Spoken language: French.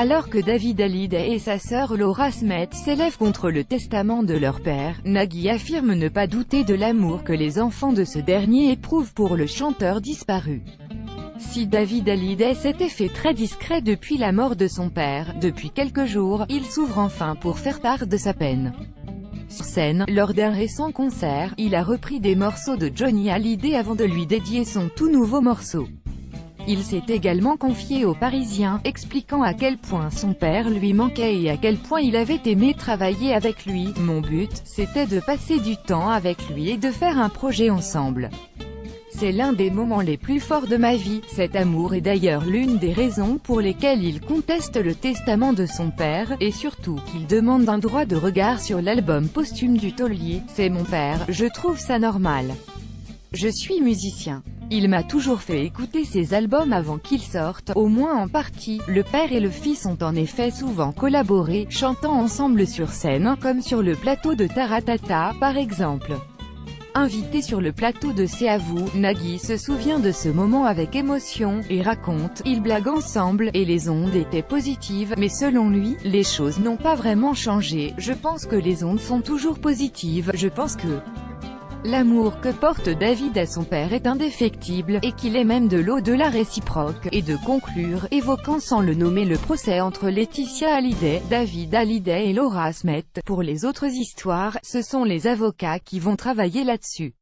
Alors que David Hallyday et sa sœur Laura Smith s'élèvent contre le testament de leur père, Nagy affirme ne pas douter de l'amour que les enfants de ce dernier éprouvent pour le chanteur disparu. Si David Hallyday s'était fait très discret depuis la mort de son père, depuis quelques jours, il s'ouvre enfin pour faire part de sa peine. Sur scène, lors d'un récent concert, il a repris des morceaux de Johnny Hallyday avant de lui dédier son tout nouveau morceau. Il s'est également confié aux Parisiens, expliquant à quel point son père lui manquait et à quel point il avait aimé travailler avec lui. « Mon but, c'était de passer du temps avec lui et de faire un projet ensemble. C'est l'un des moments les plus forts de ma vie. Cet amour est d'ailleurs l'une des raisons pour lesquelles il conteste le testament de son père, et surtout qu'il demande un droit de regard sur l'album posthume du taulier. C'est mon père, je trouve ça normal. Je suis musicien. Il m'a toujours fait écouter ses albums avant qu'ils sortent, au moins en partie. Le père et le fils ont en effet souvent collaboré, chantant ensemble sur scène, comme sur le plateau de Taratata, par exemple. Invité sur le plateau de C'est à vous, Nagy se souvient de ce moment avec émotion, et raconte, ils blaguent ensemble, et les ondes étaient positives, mais selon lui, les choses n'ont pas vraiment changé. Je pense que les ondes sont toujours positives, je pense que l'amour que porte David à son père est indéfectible, et qu'il est même de l'au-delà réciproque, et de conclure, évoquant sans le nommer le procès entre Laetitia Hallyday, David Hallyday et Laura Smith. Pour les autres histoires, ce sont les avocats qui vont travailler là-dessus.